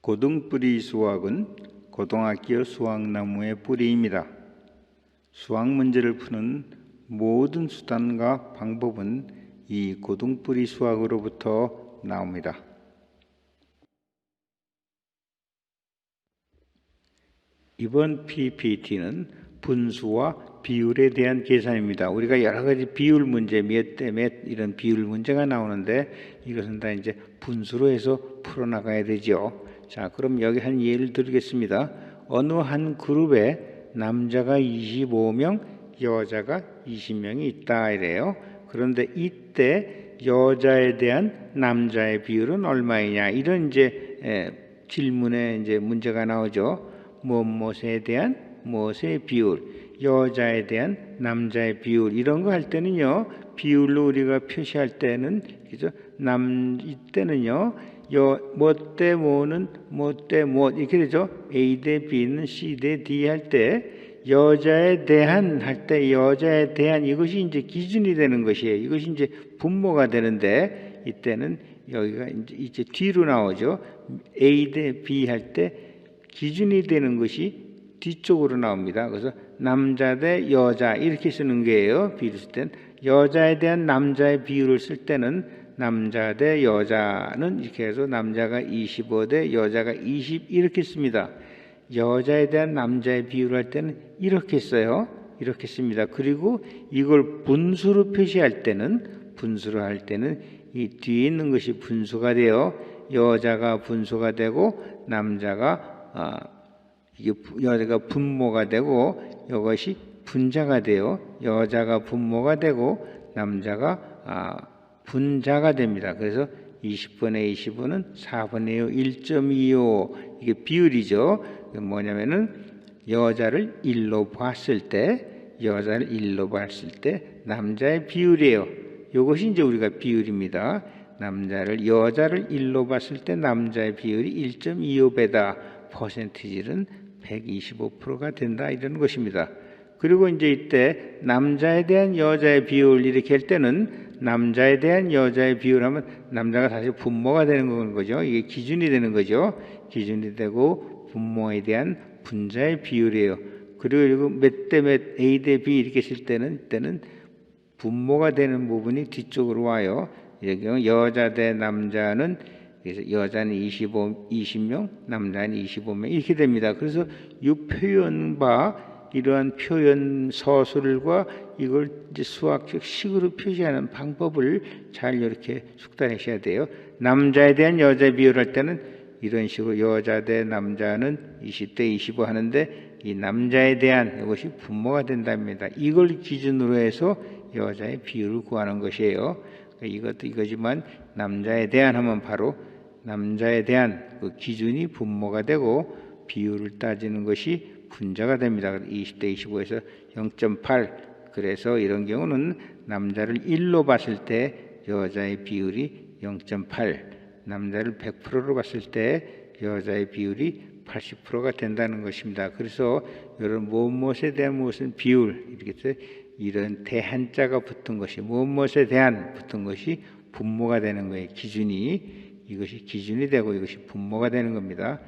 고등뿌리 수학은 고등학교 수학나무의 뿌리입니다. 수학 문제를 푸는 모든 수단과 방법은 이 고등뿌리 수학으로부터 나옵니다. 이번 PPT는 분수와 비율에 대한 계산입니다. 우리가 여러 가지 비율 문제, 몇 대 몇 이런 비율 문제가 나오는데 이것은 다 이제 분수로 해서 풀어나가야 되죠. 자, 그럼 여기 한 예를 들겠습니다. 어느 한 그룹에 남자가 25명, 여자가 20명이 있다 이래요. 그런데 이때 여자에 대한 남자의 비율은 얼마이냐? 이런 이제 질문에 이제 문제가 나오죠. 무엇에 대한 무엇의 비율, 여자에 대한 남자의 비율 이런 거 할 때는요. 비율로 우리가 표시할 때는 그죠? 이때는요. 뭐 대 뭐는 뭐 대 뭐 이렇게 되죠. A 대 B는 C 대 D 할 때 여자에 대한 할 때 여자에 대한 이것이 이제 기준이 되는 것이에요. 이것이 이제 분모가 되는데 이때는 여기가 이제 뒤로 나오죠. A 대 B 할 때 기준이 되는 것이 뒤쪽으로 나옵니다. 그래서 남자 대 여자 이렇게 쓰는 거예요. 비율을 쓸 때는 여자에 대한 남자의 비율을 쓸 때는 남자 대 여자는 이렇게 해서 남자가 25 대 여자가 20 이렇게 씁니다. 여자에 대한 남자의 비율을 할 때는 이렇게 써요. 이렇게 씁니다. 그리고 이걸 분수로 표시할 때는 이 뒤에 있는 것이 분수가 돼요. 여자가 분수가 되고 남자가 여자가 분모가 되고 이것이 분자가 돼요. 여자가 분모가 되고 남자가 분자가 됩니다. 그래서 20분의 25는 4분의 1.25 이게 비율이죠. 뭐냐면은 여자를 1로 봤을 때 남자의 비율이에요. 이것이 이제 우리가 비율입니다. 여자를 1로 봤을 때 남자의 비율이 1.25배다. 퍼센티지는 125%가 된다 이런 것입니다. 그리고 이제 이때 남자에 대한 여자의 비율 이렇게 할 때는 남자에 대한 여자의 비율하면 남자가 사실 분모가 되는 거죠. 이게 기준이 되는 거죠. 기준이 되고 분모에 대한 분자의 비율이에요. 그리고 몇 대 몇 A 대 B 이렇게 쓸 때는 이때는 분모가 되는 부분이 뒤쪽으로 와요. 여기 여자 대 남자는 그래서 여자는 20명, 남자는 25명 이렇게 됩니다. 그래서 이 표현과 이러한 표현 서술과 이걸 이제 수학적 식으로 표시하는 방법을 잘 이렇게 숙달하셔야 돼요. 남자에 대한 여자의 비율할 때는 이런 식으로 여자 대 남자는 20대 25 하는데 이 남자에 대한 이것이 분모가 된답니다. 이걸 기준으로 해서 여자의 비율을 구하는 것이에요. 이거지만 남자에 대한 하면 바로 남자에 대한 그 기준이 분모가 되고 비율을 따지는 것이 분자가 됩니다. 20대 25에서 0.8 그래서 이런 경우는 남자를 1로 봤을 때 여자의 비율이 0.8 남자를 100%로 봤을 때 여자의 비율이 80%가 된다는 것입니다. 그래서 이런 무엇에 대한 무엇은 비율 이렇게 해서 이런 대한자가 붙은 것이 무엇에 대한 붙은 것이 분모가 되는 거예요. 이것이 기준이 되고 이것이 분모가 되는 겁니다.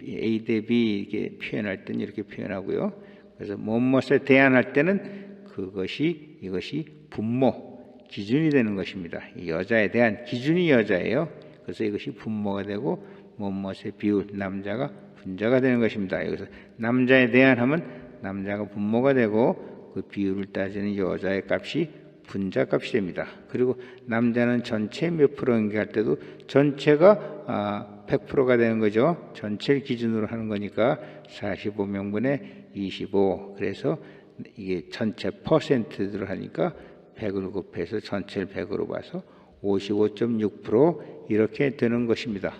A 대 B 이렇게 표현할 때는 이렇게 표현하고요. 그래서 무엇에 대한 할 때는 이것이 분모 기준이 되는 것입니다. 이 여자에 대한 기준이 여자예요. 그래서 이것이 분모가 되고 무엇의 비율 남자가 분자가 되는 것입니다. 여기서 남자에 대한 하면 남자가 분모가 되고 그 비율을 따지는 여자의 값이 분자 값이 됩니다. 그리고 남자는 전체 몇 프로 연기할 때도 전체가 100%가 되는 거죠. 전체를 기준으로 하는 거니까 45명분의 25 그래서 이게 전체 퍼센트로 하니까 100을 곱해서 전체를 100으로 봐서 55.6% 이렇게 되는 것입니다.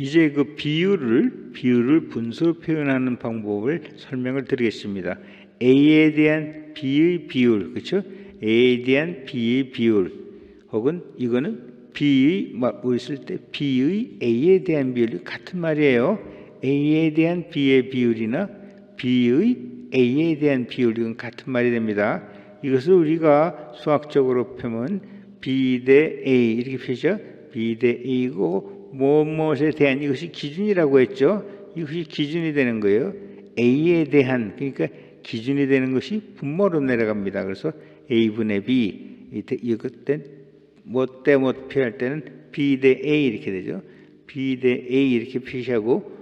이제 그 비율을 분수로 표현하는 방법을 설명을 드리겠습니다. A에 대한 B의 비율, 그렇죠? A에 대한 B의 비율, 혹은 이거는 B의 우리 쓸 때 B의 A에 대한 비율이 같은 말이에요. A에 대한 B의 비율이나 B의 A에 대한 비율이 같은 말이 됩니다. 이것을 우리가 수학적으로 펴면 B 대 A 이렇게 표시죠. B 대 A고 무엇에 대한 이것이 기준이라고 했죠. 이것이 기준이 되는 거예요. A에 대한 그러니까 기준이 되는 것이 분모로 내려갑니다. 그래서 A분의 B 이것 때못 표현할 때는 B 대 A 이렇게 되죠. B 대 A 이렇게 표시하고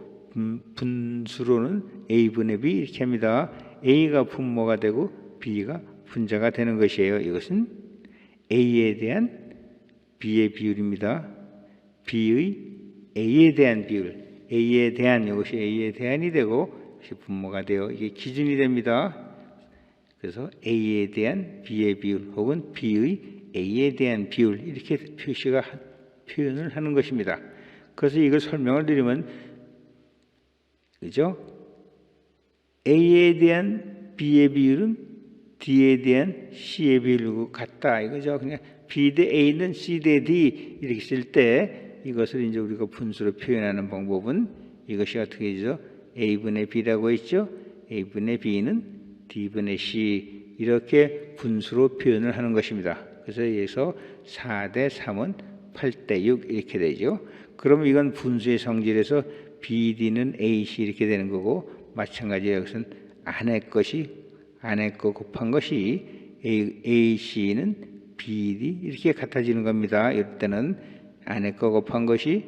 분수로는 A분의 B 이렇게 합니다. A가 분모가 되고 B가 분자가 되는 것이에요. 이것은 A에 대한 B의 비율입니다. B의 A에 대한 비율, A에 대한 이것이 A에 대한이 되고 이것이 분모가 되어 이게 기준이 됩니다. 그래서 A에 대한 B의 비율 혹은 B의 A에 대한 비율 이렇게 표현을 하는 것입니다. 그래서 이걸 설명을 드리면 그죠? A에 대한 B의 비율은 D에 대한 C의 비율과 같다 이거죠. 그냥 B 대 A는 C 대 D 이렇게 쓸 때 이것을 이제 우리가 분수로 표현하는 방법은 이것이 어떻게 되죠? A분의 B라고 했죠. A분의 B는 D분의 C 이렇게 분수로 표현을 하는 것입니다. 그래서 여기서 4 대 3은 8 대 6 이렇게 되죠. 그럼 이건 분수의 성질에서 BD는 AC 이렇게 되는 거고 마찬가지로 여기서는 안에 거 곱한 것이 AC는 BD 이렇게 같아지는 겁니다. 이럴 때는 안에 거 곱한 것이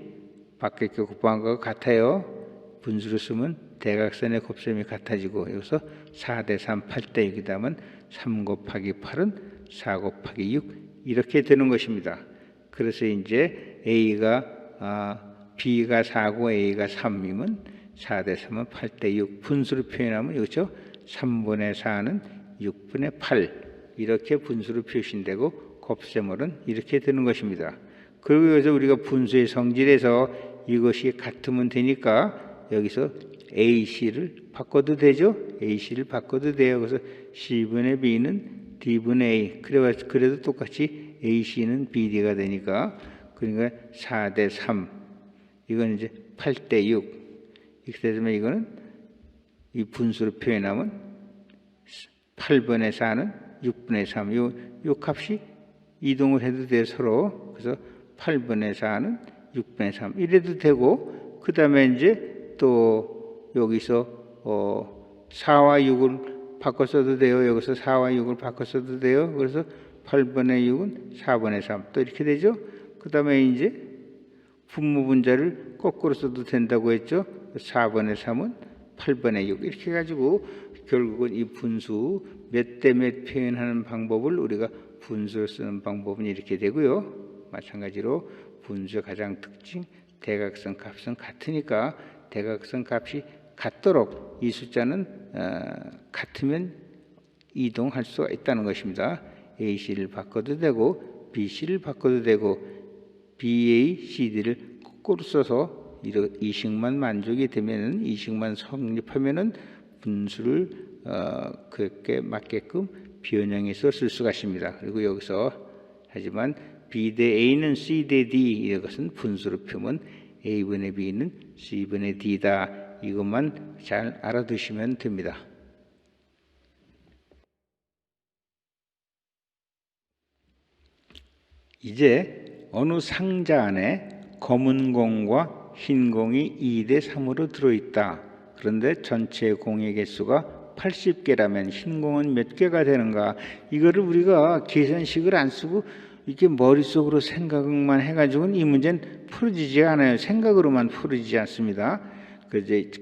밖에 거 곱한 거 같아요. 분수로 쓰면 대각선의 곱셈이 같아지고 여기서 4 대 3, 8 대 6이다 하면 3 곱하기 8은 4 곱하기 6 이렇게 되는 것입니다. 그래서 이제 B가 4고 A가 3이면 4 대 3은 8 대 6 분수로 표현하면 그렇죠? 3분의 4는 6분의 8 이렇게 분수로 표시되고 곱셈물은 이렇게 되는 것입니다. 그리고 여기서 우리가 분수의 성질에서 이것이 같으면 되니까 여기서 AC를 바꿔도 되죠. AC를 바꿔도 돼요. 그래서 C분의 B는 D분의 A 그래도 똑같이 AC는 BD가 되니까 그러니까 4 대 3 이건 이제 8 대 6 이렇게 되면 이거는 이 분수로 표현하면 8분의 4는 6분의 3 요 값이 이동을 해도 돼요 서로. 그래서 8분의 4는 6분의 3 이래도 되고 그 다음에 이제 또 여기서 4와 6을 바꿔 써도 돼요. 여기서 4와 6을 바꿔 써도 돼요. 그래서 8분의 6은 4분의 3 또 이렇게 되죠. 그 다음에 이제 분모 분자를 거꾸로 써도 된다고 했죠. 4분의 3은 8분의 6 이렇게 해가지고 결국은 이 분수 몇 대 몇 표현하는 방법을 우리가 분수로 쓰는 방법은 이렇게 되고요. 마찬가지로 분수의 가장 특징 대각선 값은 같으니까 대각선 값이 같도록 이 숫자는 같으면 이동할 수가 있다는 것입니다. AC를 바꿔도 되고 BC를 바꿔도 되고 BA, CD를 거꾸로 써서 이식만 만족이 되면은 이식만 성립하면은 분수를 그렇게 맞게끔 변형해서 쓸 수가 있습니다. 그리고 여기서 하지만 B 대 A는 C 대 D 이것은 분수로 표면 A분의 B는 C분의 D다. 이것만 잘 알아두시면 됩니다. 이제 어느 상자 안에 검은 공과 흰 공이 2 대 3으로 들어있다. 그런데 전체 공의 개수가 80개라면 흰 공은 몇 개가 되는가? 이거를 우리가 계산식을 안 쓰고 이렇게 머릿속으로 생각만 해가지고는 이 문제는 풀어지지 않아요. 생각으로만 풀어지지 않습니다.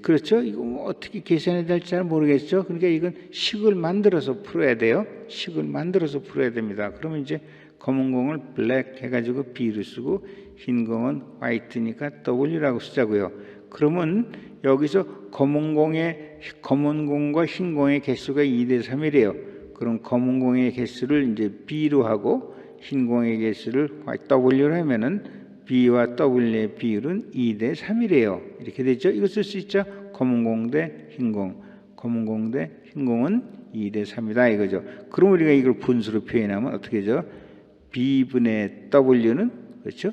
그렇죠? 이거 뭐 어떻게 계산해야 될지 잘 모르겠죠? 그러니까 이건 식을 만들어서 풀어야 돼요. 식을 만들어서 풀어야 됩니다. 그러면 이제 검은 공을 블랙 해가지고 B를 쓰고 흰 공은 화이트니까 W라고 쓰자고요. 그러면 여기서 검은 공과 흰 공의 개수가 2 대 3이래요. 그럼 검은 공의 개수를 이제 B로 하고 흰 공의 개수를 W로 하면은 B와 W의 비율은 2 대 3이래요. 이렇게 되죠. 이거 쓸 수 있죠. 검은 공 대 흰 공, 검은 공 대 흰 공은 2 대 3이다 이거죠. 그럼 우리가 이걸 분수로 표현하면 어떻게 되죠? B분의 W는 그렇죠?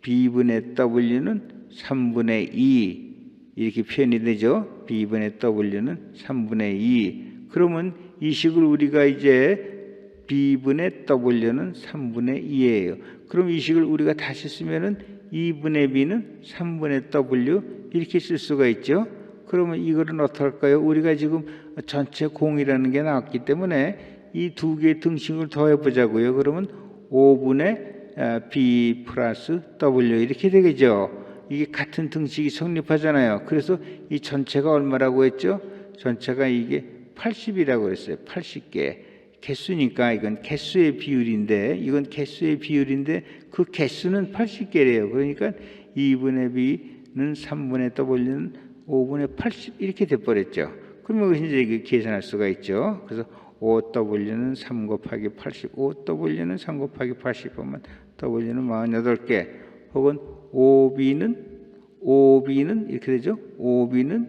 B분의 W는 3분의 2 이렇게 표현이 되죠. B분의 W는 3분의 2. 그러면 이 식을 우리가 이제 B분의 W는 3분의 2예요. 그럼 이 식을 우리가 다시 쓰면은 2분의 B는 3분의 W 이렇게 쓸 수가 있죠. 그러면 이거는 어떻게 할까요? 우리가 지금 전체 공이라는 게 나왔기 때문에 이 두 개의 등식을 더해 보자고요. 그러면 5분의 B 플러스 W 이렇게 되겠죠. 이게 같은 등식이 성립하잖아요. 그래서 이 전체가 얼마라고 했죠? 전체가 이게 80이라고 했어요. 80개. 개수니까 이건 개수의 비율인데, 이건 개수의 비율인데 그 개수는 80개래요. 그러니까 2분의 B는 3분의 W는 5분의 80 이렇게 돼버렸죠. 그러면 이제 계산할 수가 있죠. 그래서 5W는 3 곱하기 80, 5W는 3 곱하기 80 하면 W는 48개, 혹은 5B는 이렇게 되죠. 5B는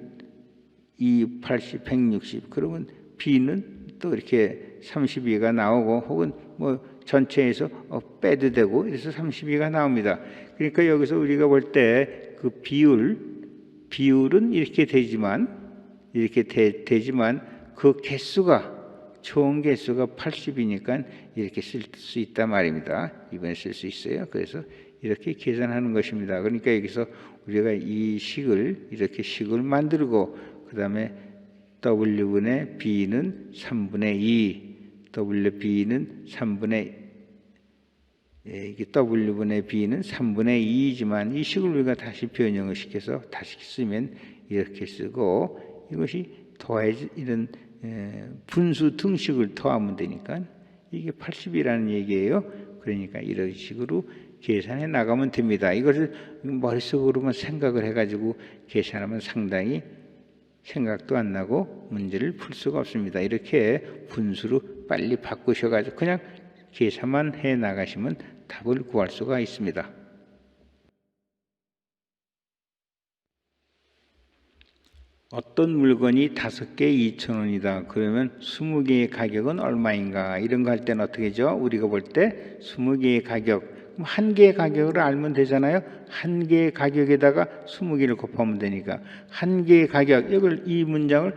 2, 80, 160. 그러면 B는 또 이렇게 32가 나오고, 혹은 뭐 전체에서 빼도 되고, 그래서 32가 나옵니다. 그러니까 여기서 우리가 볼 때 그 비율은 이렇게 되지만 그 개수가 총 개수가 80이니까 이렇게 쓸 수 있단 말입니다. 이번에 쓸 수 있어요. 그래서 이렇게 계산하는 것입니다. 그러니까 여기서 우리가 이 식을 이렇게 식을 만들고, 그 다음에 W분의 B는 3분의 2, WB는 3분의 이게 W분의 B는 3분의 2이지만 이 식을 우리가 다시 변형을 시켜서 다시 쓰면 이렇게 쓰고, 이것이 이런 분수 등식을 더하면 되니까 이게 80이라는 얘기예요. 그러니까 이런 식으로 계산해 나가면 됩니다. 이것을 머릿속으로만 생각을 해가지고 계산하면 상당히 생각도 안 나고 문제를 풀 수가 없습니다. 이렇게 분수로 빨리 바꾸셔가지고 그냥 계산만 해 나가시면 답을 구할 수가 있습니다. 어떤 물건이 5개 2,000원이다. 그러면 20개의 가격은 얼마인가? 이런 거 할 때는 어떻게 하죠? 우리가 볼 때 20개의 가격, 한 개의 가격을 알면 되잖아요. 한 개의 가격에다가 20개를 곱하면 되니까 한 개의 가격, 이걸 이 문장을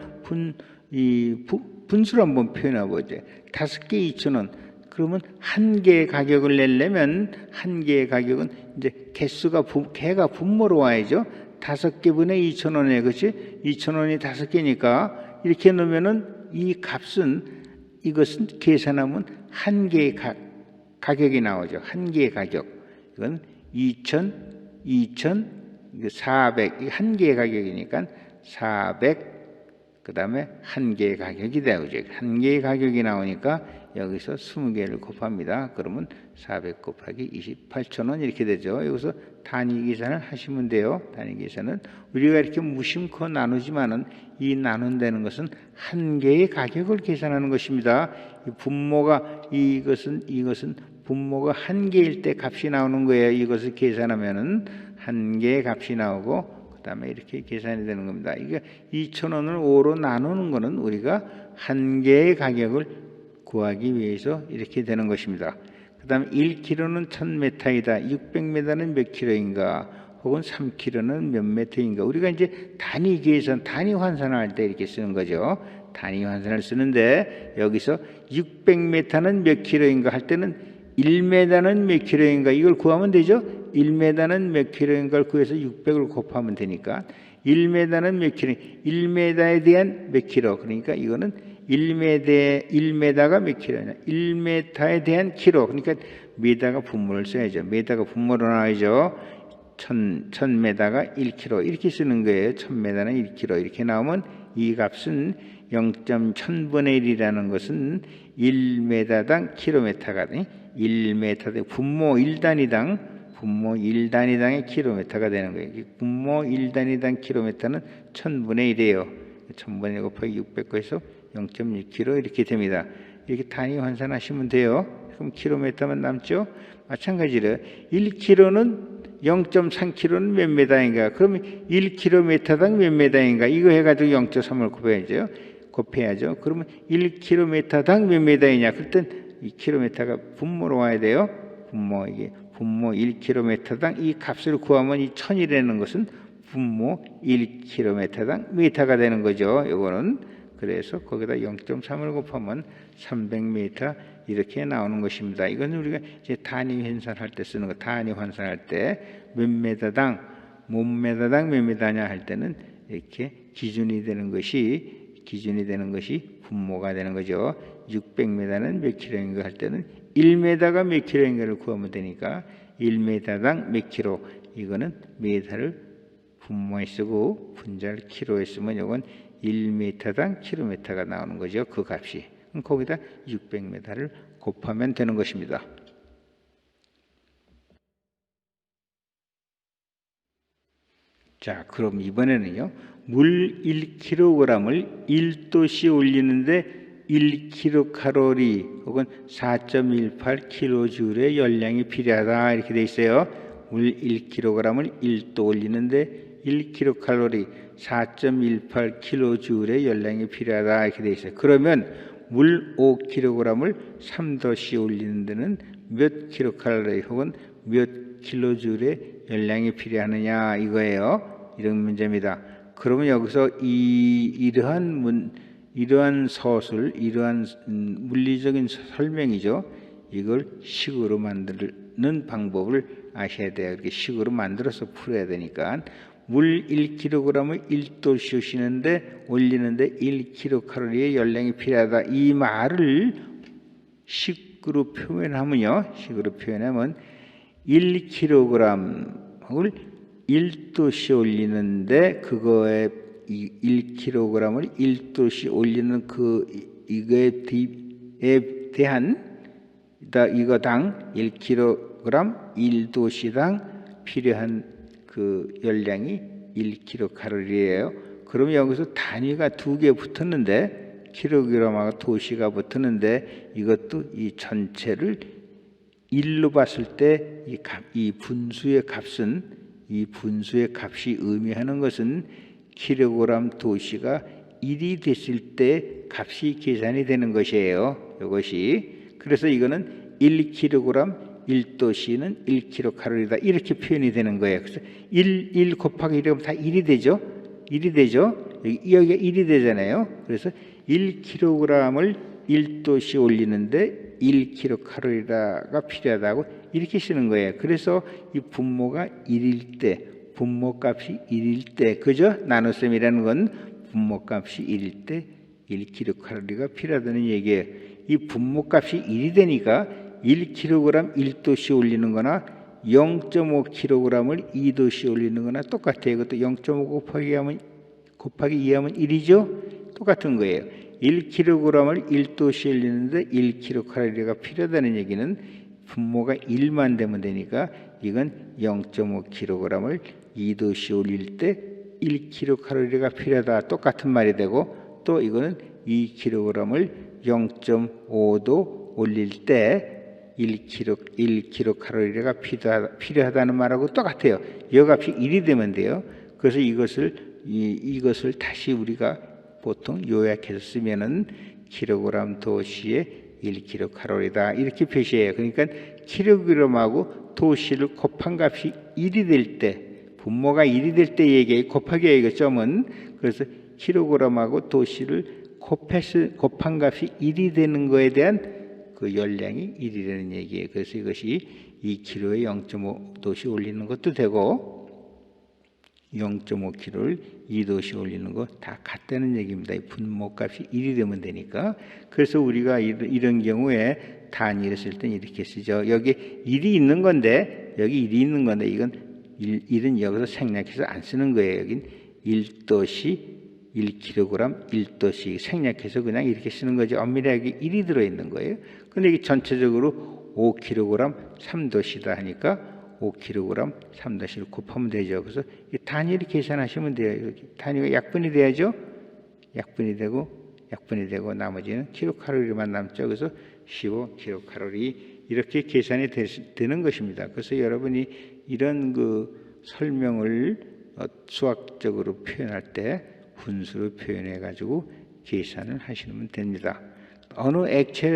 분수로 한번 표현해 보죠. 5개 2,000원. 그러면 한 개의 가격을 내려면 한 개의 가격은 이제 개가 분모로 와야죠. 5개분의 2,000원에, 그렇지? 2,000원이 5개니까 이렇게 놓으면은 이 값은, 이것은 계산하면 한 개의 가격이 나오죠. 한 개의 가격. 이건 400, 한 개의 가격이니까 400, 그 다음에 한 개의 가격이 되죠. 한 개의 가격이 나오니까 여기서 20개를 곱합니다. 그러면 400 곱하기 28,000원 이렇게 되죠. 여기서 단위 계산을 하시면 돼요. 단위 계산은 우리가 이렇게 무심코 나누지만은 이 나눈다는 것은 한 개의 가격을 계산하는 것입니다. 이것은 분모가 한 개일 때 값이 나오는 거예요. 이것을 계산하면은 한 개의 값이 나오고, 그 다음에 이렇게 계산이 되는 겁니다. 이게 2,000원을 5로 나누는 것은 우리가 한 개의 가격을 구하기 위해서 이렇게 되는 것입니다. 그 다음에 1kg는 1000m이다. 600m는 몇 킬로인가? 혹은 3kg는 몇 m인가? 우리가 이제 단위 계산, 단위 환산할 때 이렇게 쓰는 거죠. 단위 환산을 쓰는데 여기서 600m는 몇 킬로인가 할 때는 1m는 몇 킬로인가 이걸 구하면 되죠. 1m는 몇 킬로인가를 구해서 600을 곱하면 되니까 1m는 몇 킬로, 1m에 대한 몇 킬로, 그러니까 이거는 1m가 몇 킬로냐, 1m에 대한 킬로, 그러니까 미터가 분모를 써야죠. 미터가 분모로 나와야죠. 1000m가 1킬로 이렇게 쓰는 거예요. 1000m는 1킬로 이렇게 나오면 이 값은 0.1000분의 1이라는 것은 1m당 킬로미터가 돼. 1m 분모 1단위당의 킬로미터가 되는 거예요. 분모 1단위당 킬로미터는 1000분의 1이에요. 1000분의 1 곱하기 600에서 0.1km 이렇게 됩니다. 이렇게 단위 환산하시면 돼요. 그럼 킬로미터만 남죠. 마찬가지로 1km는 0.3km는 몇 메다인가? 그러면 1km당 몇 메다인가? 이거 해가지고 0.3을 곱해야죠. 그러면 1km당 몇 메다이냐? 그때 이 킬로미터가 분모로 와야 돼요. 분모 1km당 이 값을 구하면 이 1000이라는 것은 분모 1km당 미터가 되는 거죠. 요거는 그래서 거기다 0.3을 곱하면 300m 이렇게 나오는 것입니다. 이건 우리가 이제 단위 환산할 때 쓰는 거. 단위 환산할 때 몇 메다당 몸메다당 몇 메다냐 할 때는 이렇게 기준이 되는 것이 분모가 되는 거죠. 600m는 몇 킬로인가 할 때는 1m가 몇 킬로인가를 구하면 되니까 1m당 몇 킬로, 이거는 메다를 분모에 쓰고 분자를 킬로에 쓰면 이건 1m당 킬로미터가 나오는 거죠. 그 값이. 거기다 600m를 곱하면 되는 것입니다. 자, 그럼 이번에는요. 물 1kg을 1도씨 올리는데 1kcal 혹은 4.18kJ의 열량이 필요하다 이렇게 돼 있어요. 물 1kg을 1도 올리는데 1kcal 4.18kJ의 열량이 필요하다 이렇게 돼 있어요. 그러면 물 5kg을 3도씨 올리는 데는 몇 kcal 혹은 몇 kJ의 열량이 필요하느냐 이거예요. 이런 문제입니다. 그러면 여기서 이러한 서술, 이러한 물리적인 설명이죠. 이걸 식으로 만드는 방법을 아셔야 돼요. 이렇게 식으로 만들어서 풀어야 되니까 물 1kg을 1도씨 올리는데 1kcal의 열량이 필요하다. 이 말을 식으로 표현하면요. 1kg을 1도씨 올리는데 그거에 1kg을 1도씨 올리는 이거에 대한 이거당 1kg 1도씨당 필요한 그 열량이 1kcal이에요. 그러면 여기서 단위가 두 개 붙었는데 킬로그램하고 도시가 붙었는데 이것도 이 전체를 1로 봤을 때 이 분수의 값이 의미하는 것은 킬로그램 도시가 1이 됐을 때 값이 계산이 되는 것이에요. 이것이. 그래서 이거는 1kg 1도씨는 1kcal이다. 이렇게 표현이 되는 거예요. 그래서 1 곱하기 1이면 다 1이 되죠. 1이 되죠. 여기가 1이 되잖아요. 그래서 1kg을 1도씨 올리는데 1kcal가 필요하다고 이렇게 쓰는 거예요. 그래서 이 분모가 1일 때, 분모값이 1일 때, 그죠? 나눗셈이라는 건 분모값이 1일 때 1kcal가 필요하다는 얘기예요. 이 분모값이 1이 되니까 1kg 1도씨 올리는 거나 0.5kg을 2도씨 올리는 거나 똑같아요. 이것도 0.5 곱하기 2하면 1이죠? 똑같은 거예요. 1kg을 1도씨 올리는데 1kcal가 필요하다는 얘기는 분모가 1만 되면 되니까 이건 0.5kg을 2도씨 올릴 때 1kcal가 필요하다. 똑같은 말이 되고 또 이거는 2kg을 0.5도 올릴 때 1kcal가 필요하다는 말하고 똑같아요. 이 값이 1이 되면 돼요. 그래서 이것을 다시 우리가 보통 요약해서 쓰면은 킬로그램 도시에 1kcal이다 이렇게 표시해요. 그러니까 킬로그램하고 도시를 곱한 값이 1이 될 때, 분모가 1이 될 때 얘기해 곱하기예요. 이거 점은. 그래서 킬로그램하고 도시를 곱한 값이 1이 되는 거에 대한 그 열량이 1이라는 얘기예요. 그래서 이것이 2kg에 0.5도씨 올리는 것도 되고 0.5kg를 2도씨 올리는 거 다 같다는 얘기입니다. 분모값이 1이 되면 되니까. 그래서 우리가 이런 경우에 단위를 쓸 때는 이렇게 쓰죠. 여기 1이 있는 건데 이건 1은 여기서 생략해서 안 쓰는 거예요. 여긴 1도씨 1kg 1도씩 생략해서 그냥 이렇게 쓰는 거죠. 엄밀하게 1이 들어있는 거예요. 근데 이게 전체적으로 5kg 3도씨다 하니까 5kg 3도씨를 곱하면 되죠. 그래서 이 단위를 계산하시면 돼요. 이렇게 단위가 약분이 돼야죠. 약분이 되고 나머지는 킬로칼로리만 남죠. 그래서 15kcal 이렇게 계산이 되는 것입니다. 그래서 여러분이 이런 그 설명을 수학적으로 표현할 때 분수로 표현해 가지고 계산을 하시면 됩니다. 어느 액체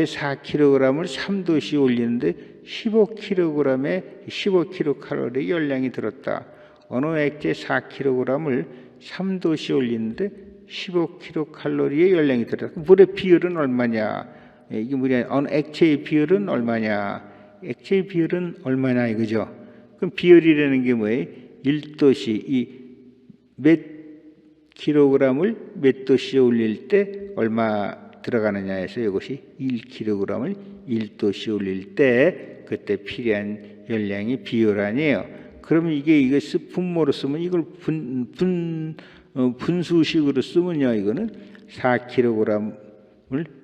4kg을 3도씨 올리는데 15kg에 15kcal 열량이 들었다. 어느 액체 4kg을 3도씨 올리는데 15kcal의 열량이 들었다. 물의 비율은 얼마냐? 이게 뭐냐? 어느 액체의 비율은 얼마냐? 액체의 비율은 얼마냐 이거죠. 그럼 비율이라는 게 뭐예요? 1도씨 이 몇 킬로그램을 몇 도씨에 올릴 때 얼마 들어가느냐 해서 이것이 1kg을 1도씨 올릴 때 그때 필요한 열량이 비율 아니에요. 그러면 이게 분모로 쓰면 이걸 분수식으로 쓰면요, 이거는 4kg을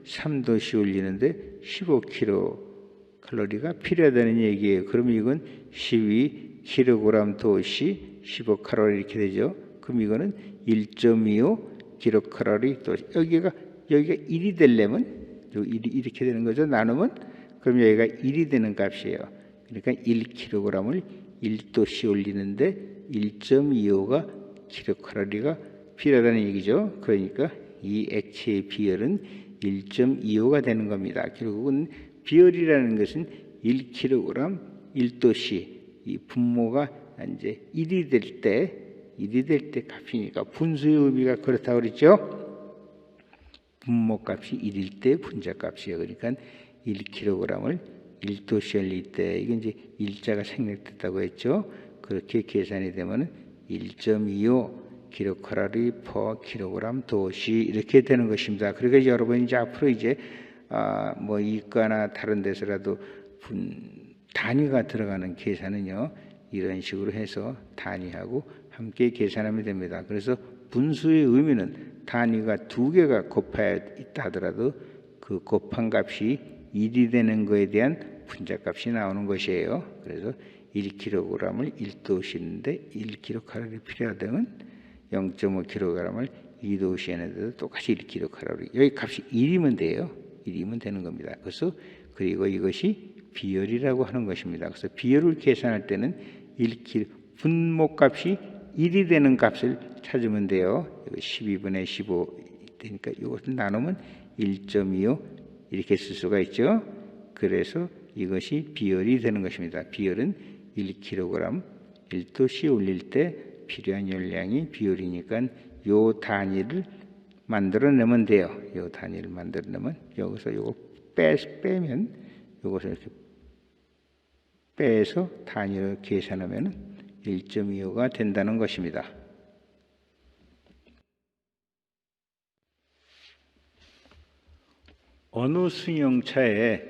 3도씨 올리는데 15kcal가 필요하다는 얘기예요. 그러면 이건 12kg 도씨 15칼로리 이렇게 되죠. 그럼 이거는 1.25kcal 또 여기가 1이 되려면 이렇게 되는 거죠. 나누면 그럼 여기가 1이 되는 값이에요. 그러니까 1kg을 1도씨 올리는데 1.25가 kcal가 필요하다는 얘기죠. 그러니까 이 액체의 비율은 1.25가 되는 겁니다. 결국은 비율이라는 것은 1kg 1도씨 이 분모가 이제 1이 될 때 값이니까 분수의 의미가 그렇다고 그랬죠. 분모값이 1일 때 분자값이에요. 그러니까 1kg을 1도씨 올릴 때 이게 이제 일자가 생략됐다고 했죠. 그렇게 계산이 되면 1.25kcal per kg 도씨 이렇게 되는 것입니다. 그러니까 여러분 이제 앞으로 이제 뭐 이과나 다른 데서라도 단위가 들어가는 계산은요 이런 식으로 해서 단위하고 함께 계산하면 됩니다. 그래서 분수의 의미는 단위가 두 개가 곱해야 있다 하더라도 그 곱한 값이 1이 되는 것에 대한 분자값이 나오는 것이에요. 그래서 1kg을 1도씨인데 1kcal 필요하다면 0.5kg을 2도씨에는데도 똑같이 1kcal 여기 값이 1이면 돼요. 1이면 되는 겁니다. 그리고 이것이 비율이라고 하는 것입니다. 그래서 비율을 계산할 때는 1kg 분모값이 1이 되는 값을 찾으면 돼요. 12분의 15 되니까 이것을 나누면 1.25 이렇게 쓸 수가 있죠. 그래서 이것이 비율이 되는 것입니다. 비율은 1kg 1도씨 올릴 때 필요한 열량이 비율이니까 요 단위를 만들어내면 돼요. 요 단위를 만들어내면 여기서 요거 빼면 요것을 이렇게 빼서 단위로 계산하면 1.25가 된다는 것입니다. 어느 승용차에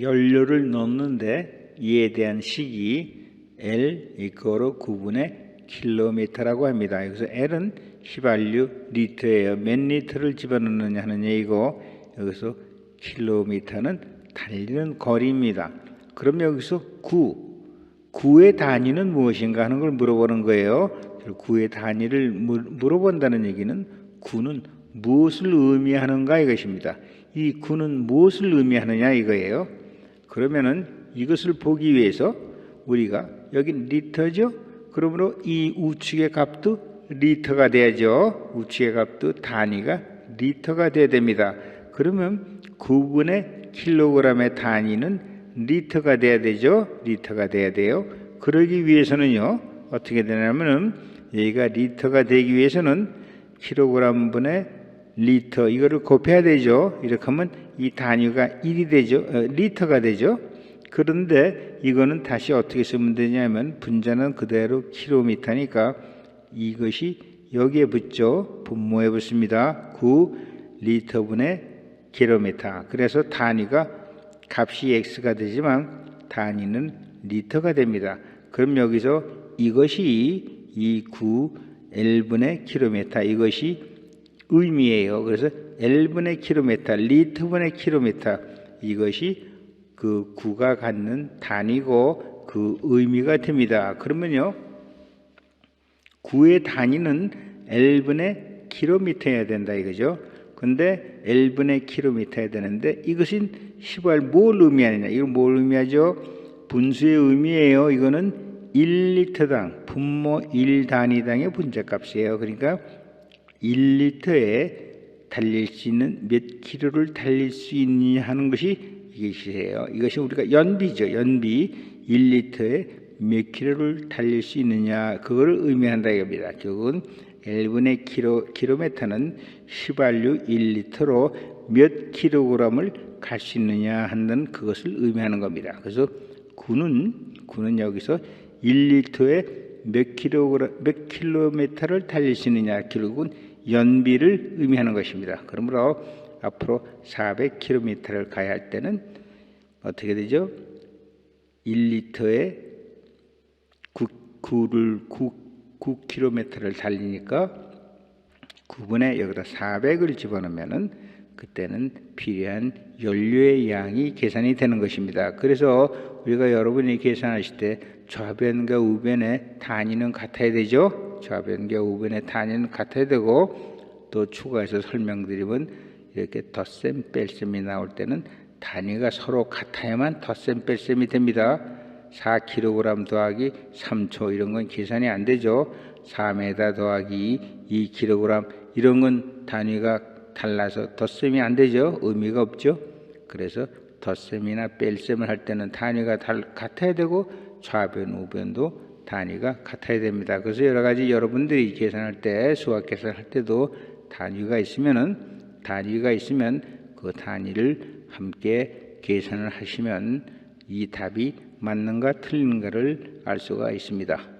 연료를 넣는데 이에 대한 식이 L 이거로 9분의 킬로미터라고 합니다. 여기서 L은 휘발유 리터예요. 몇 리터를 집어넣느냐 하는 얘기고 여기서 킬로미터는 달리는 거리입니다. 그럼 여기서 9의 단위는 무엇인가 하는 걸 물어보는 거예요. 9의 단위를 물어본다는 얘기는 9는 무엇을 의미하는가 이것입니다. 이 9는 무엇을 의미하느냐 이거예요. 그러면은 이것을 보기 위해서 우리가 여기 리터죠. 그러므로 이 우측의 값도 리터가 돼야죠. 우측의 값도 단위가 리터가 돼야 됩니다. 그러면 9분의 킬로그램의 단위는 리터가 돼야 되죠. 리터가 돼야 돼요. 그러기 위해서는요. 어떻게 되냐면은 여기가 리터가 되기 위해서는 킬로그램분의 리터 이거를 곱해야 되죠. 이렇게 하면 이 단위가 1이 되죠. 리터가 되죠. 그런데 이거는 다시 어떻게 쓰면 되냐면 분자는 그대로 킬로미터니까 이것이 여기에 붙죠. 분모에 붙습니다. 9 리터분의 킬로미터. 그래서 단위가 값이 x가 되지만 단위는 리터가 됩니다. 그럼 여기서 이것이 이 9 L분의 킬로미터 이것이 의미예요. 그래서 L분의 킬로미터, 리터분의 킬로미터 이것이 그 9가 갖는 단위고 그 의미가 됩니다. 그러면요 9의 단위는 L분의 킬로미터여야 된다 이거죠. 근데 L분의 킬로미터여야 되는데 이것은 시발 뭘 의미하느냐? 이건 뭘 의미하죠? 분수의 의미예요. 이거는 1리터당 분모 1단위당의 분자값이에요. 그러니까 1리터에 달릴 수 있는 몇 킬로를 달릴 수 있느냐 하는 것이 이것이에요. 이것이 우리가 연비죠. 연비 1리터에 몇 킬로를 달릴 수 있느냐 그걸 의미한다 이겁니다. 결국은 L분의 킬로미터는 휘발유 1리터로 몇 킬로그램을 갈 수 있느냐 하는 그것을 의미하는 겁니다. 그래서 구는 여기서 1리터에 몇 킬로미터를 달릴 수 있느냐, 결국은 연비를 의미하는 것입니다. 그러므로 앞으로 400km를 가야 할 때는 어떻게 되죠? 1리터에 9km를 달리니까 9분의 여기다 400을 집어넣으면은 그때는 필요한 연료의 양이 계산이 되는 것입니다. 그래서 우리가 여러분이 계산하실 때 좌변과 우변의 단위는 같아야 되죠. 좌변과 우변의 단위는 같아야 되고, 또 추가해서 설명드리면 이렇게 덧셈 뺄셈이 나올 때는 단위가 서로 같아야만 덧셈 뺄셈이 됩니다. 4kg 더하기 3초 이런 건 계산이 안 되죠. 4m 더하기 2kg 이런 건 단위가 달라서 덧셈이 안 되죠. 의미가 없죠. 그래서 덧셈이나 뺄셈을 할 때는 단위가 같아야 되고 좌변 우변도 단위가 같아야 됩니다. 그래서 여러 가지 여러분들이 계산할 때, 수학 계산할 때도 단위가 있으면 그 단위를 함께 계산을 하시면 이 답이 맞는가 틀린가를 알 수가 있습니다.